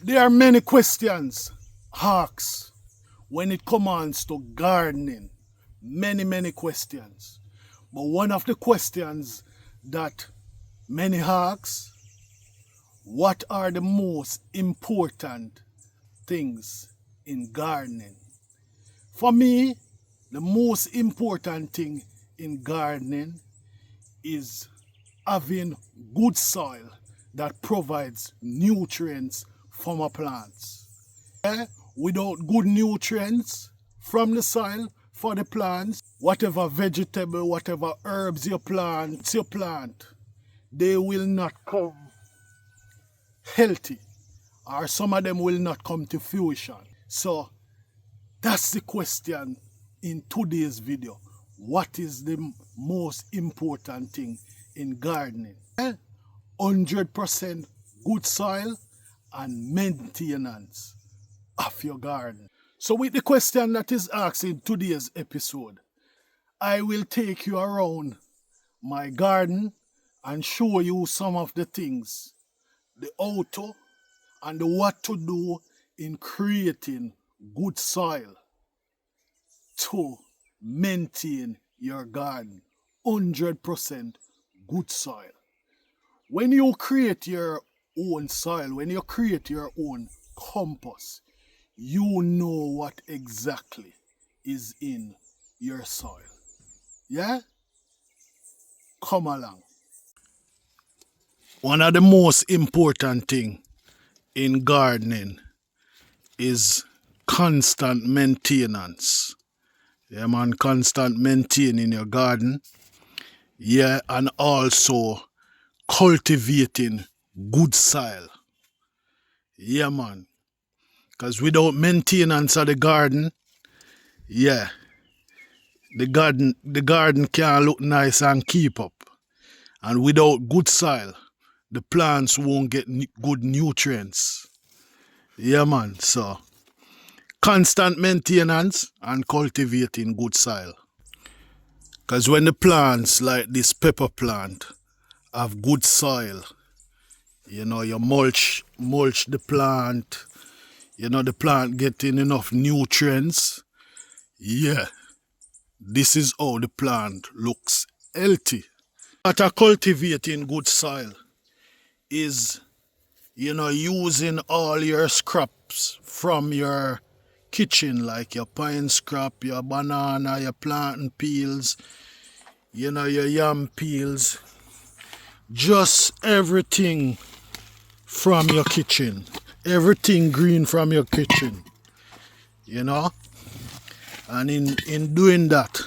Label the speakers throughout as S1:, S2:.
S1: There are many questions asked when it comes to gardening. Many questions. But one of the questions that many ask, what are the most important things in gardening? For me, the most important thing in gardening is having good soil that provides nutrients for my plants. Without good nutrients from the soil for the plants, whatever vegetable, whatever herbs you plant, they will not come healthy, or some of them will not come to fruition. So that's the question in today's video. What is the most important thing in gardening? 100% good soil and maintenance of your garden. So with the question that is asked in today's episode, I will take you around my garden and show you some of the things, the how to and the what to do in creating good soil to maintain your garden. 100% good soil. When you create your own soil, when you create your own compost, you know what exactly is in your soil. Yeah? Come along. One of the most important things in gardening is constant maintenance. Yeah, man, constant maintaining your garden. Yeah, and also cultivating good soil. Yeah, man. Because without maintenance of the garden, yeah, the garden can't look nice and keep up. And without good soil, the plants won't get good nutrients. Yeah, man. So, constant maintenance and cultivating good soil. Because when the plants, like this pepper plant, have good soil, you know, you mulch the plant, you know, the plant getting enough nutrients. Yeah, this is how the plant looks healthy. But cultivating good soil is, you know, using all your scraps from your kitchen, like your pine scrap, your banana, your plantain peels, you know, your yam peels, just everything from your kitchen, everything green from your kitchen, you know. And in doing that,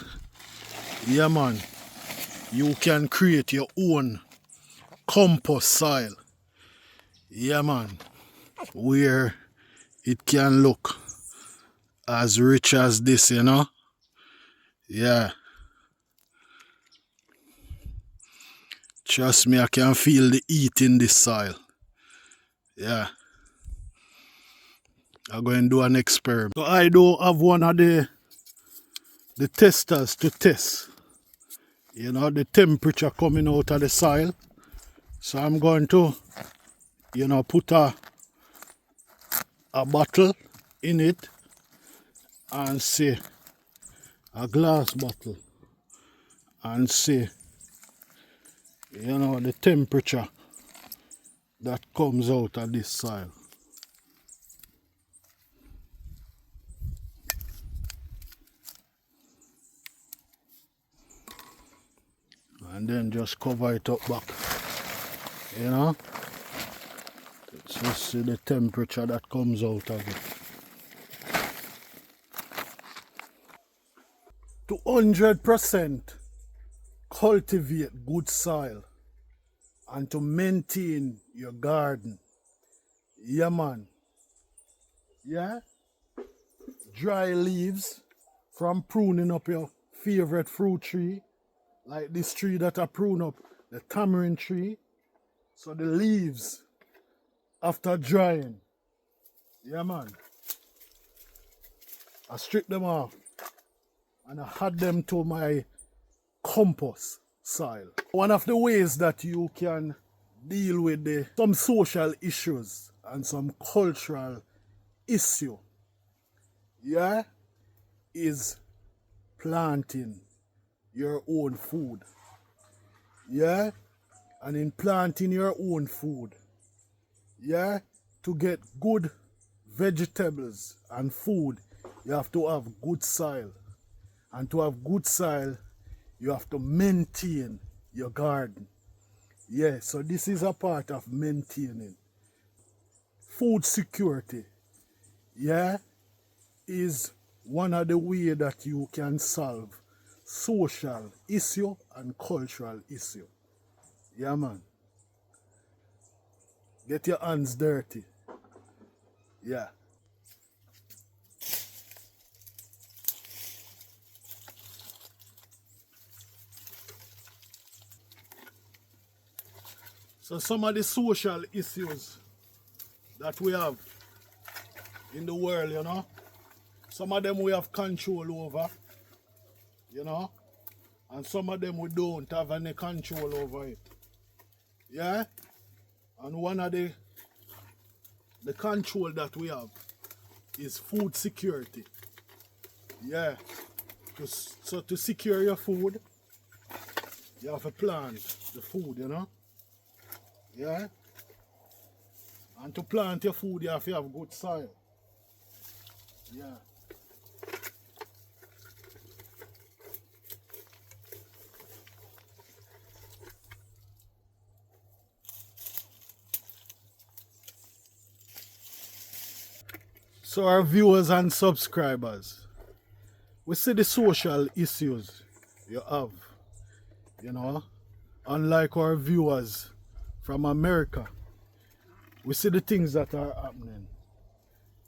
S1: yeah, man, you can create your own compost soil. Yeah, man, where it can look as rich as this, you know. Yeah. Trust me, I can feel the heat in this soil. Yeah. I'm going to do an experiment. So I do have one of the testers to test, you know, the temperature coming out of the soil. So I'm going to, you know, put a bottle in it and see, a glass bottle, and see, you know, the temperature that comes out of this soil. And then just cover it up back, you know. Let's just see the temperature that comes out of it. To 100% cultivate good soil and to maintain your garden. Yeah, man. Yeah? Dry leaves from pruning up your favorite fruit tree, like this tree that I prune up, the tamarind tree. So the leaves, after drying, yeah, man, I strip them off and I add them to my compost soil. One of the ways that you can deal with some social issues and some cultural issue, yeah, is planting your own food. Yeah? And in planting your own food, yeah, to get good vegetables and food, you have to have good soil. And to have good soil, you have to maintain your garden. Yeah, so this is a part of maintaining. Food security, yeah, is one of the ways that you can solve social issue and cultural issue. Yeah, man. Get your hands dirty. Yeah. So some of the social issues that we have in the world, you know, some of them we have control over, you know, and some of them we don't have any control over it. Yeah? And one of the control that we have is food security. Yeah. So to secure your food, you have to plant the food, you know. Yeah. And to plant your food, you have to have good soil. Yeah. So our viewers and subscribers, we see the social issues you have, you know. Unlike our viewers from America, we see the things that are happening.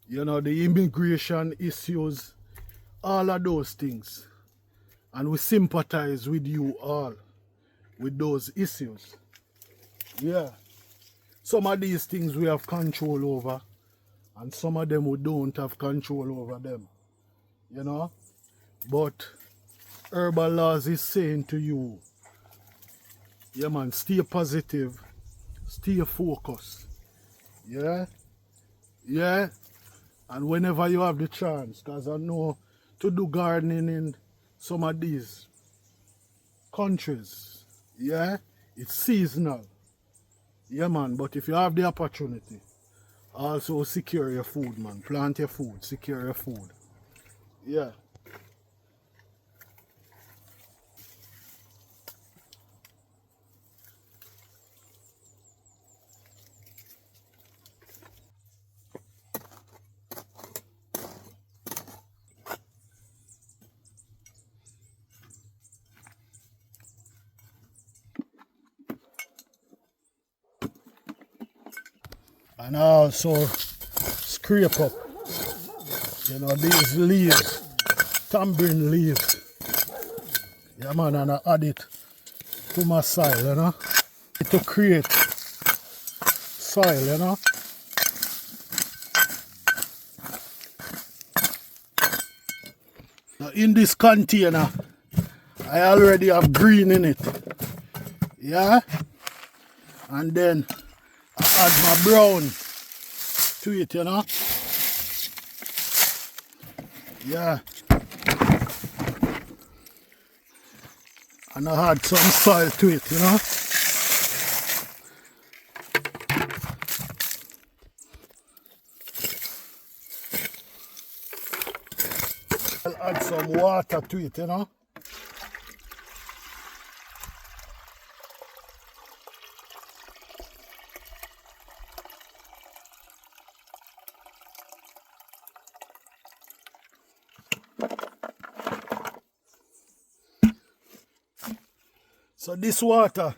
S1: You know, the immigration issues, all of those things. And we sympathize with you all with those issues. Yeah. Some of these things we have control over, and some of them we don't have control over them. You know? But Herbal Laws is saying to you, yeah man, stay positive, stay focused. Yeah? Yeah? And whenever you have the chance, because I know to do gardening in some of these countries, yeah, it's seasonal. Yeah man, but if you have the opportunity, also secure your food, man. Plant your food, secure your food. Yeah. And also scrape up, you know, these leaves, tambourine leaves. Yeah man, and I add it to my soil, you know, to create soil, you know. Now in this container, I already have green in it. Yeah? And then I add my brown to it, you know. Yeah. And I add some soil to it, you know. I'll add some water to it, you know. So this water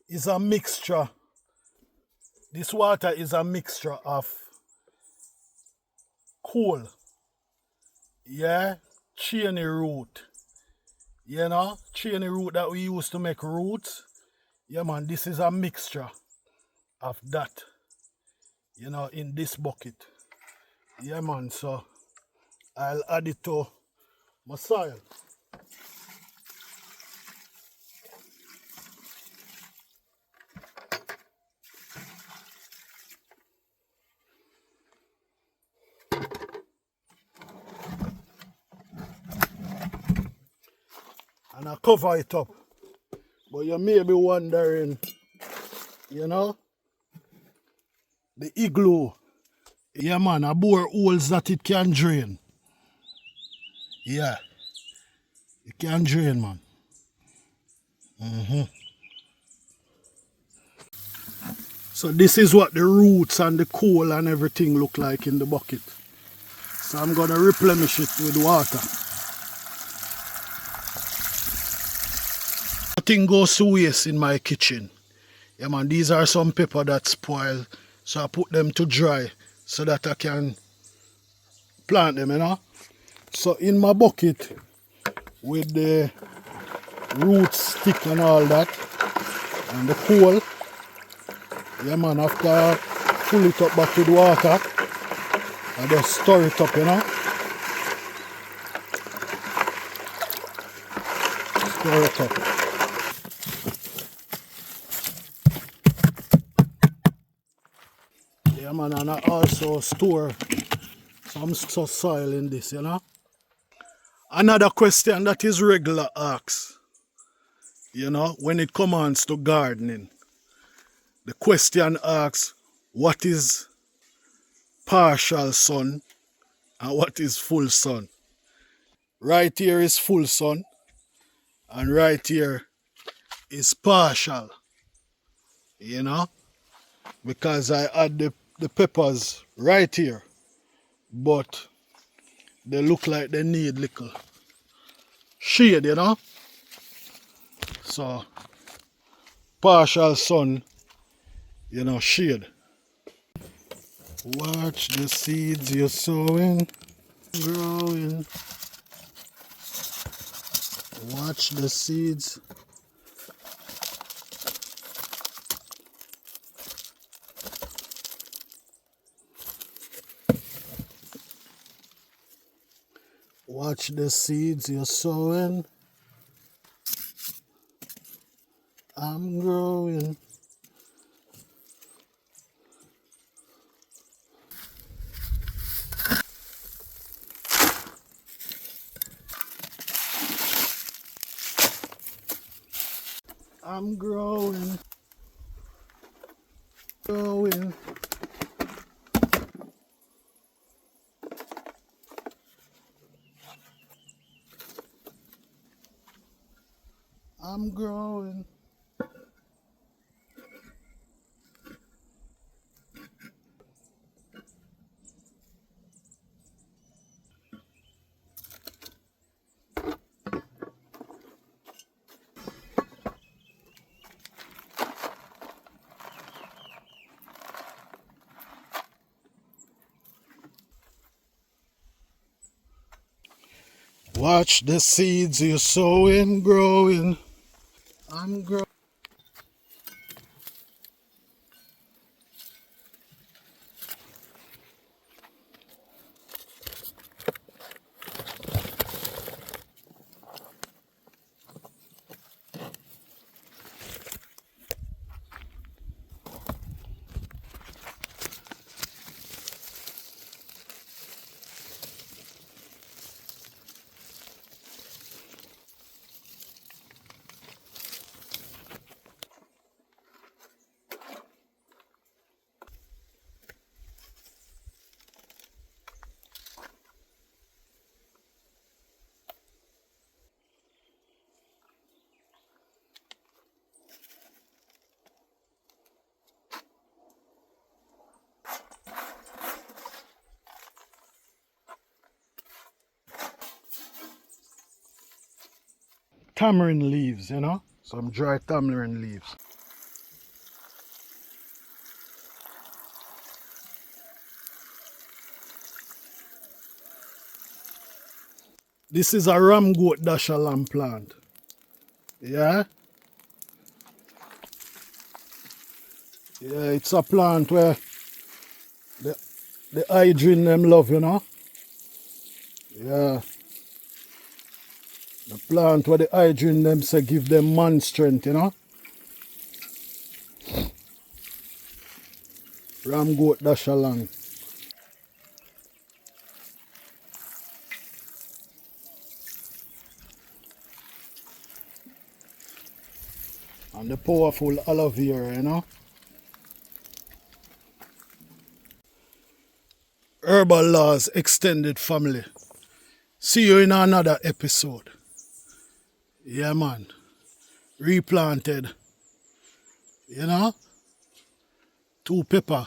S1: is a mixture. This water is a mixture of coal, yeah, cheney root, you know, cheney root that we use to make roots. Yeah man, this is a mixture of that, you know, in this bucket. Yeah man, so I'll add it to my soil. and I cover it up. But you may be wondering, you know, the igloo, yeah man, I bore holes that it can drain. Yeah, it can drain, man. So this is what the roots and the coal and everything look like in the bucket. So I'm gonna replenish it with water. Nothing goes to waste in my kitchen. Yeah man, these are some pepper that spoil. So I put them to dry so that I can plant them, you know. So in my bucket with the root stick and all that and the coal, yeah man, after I fill it up back with water, I just stir it up, you know. Stir it up. Yeah man, and I also store some soil in this, you know. Another question that is regular asked, you know, when it comes to gardening. The question asks, what is partial sun and what is full sun? Right here is full sun and right here is partial, you know, because I add the peppers right here, but they look like they need little shade, you know. So partial sun, you know, shade. Watch the seeds you're sowing, growing. Watch the seeds. Watch the seeds you're sowing. I'm growing. I'm growing. Growing. I'm growing. Watch the seeds you're sowing, growing. I'm growing. Tamarind leaves, you know, some dry tamarind leaves. This is a ramgoat dasher lamb plant. Yeah? Yeah, it's a plant where the hydrangea them love, you know. Yeah. The plant where the hydrangea them say give them man strength, you know. Ramgoat dasher lamb. And the powerful aloe vera, you know. Herbal Laws Extended Family. See you in another episode. Yeah, man. Replanted. You know? 2 pepper.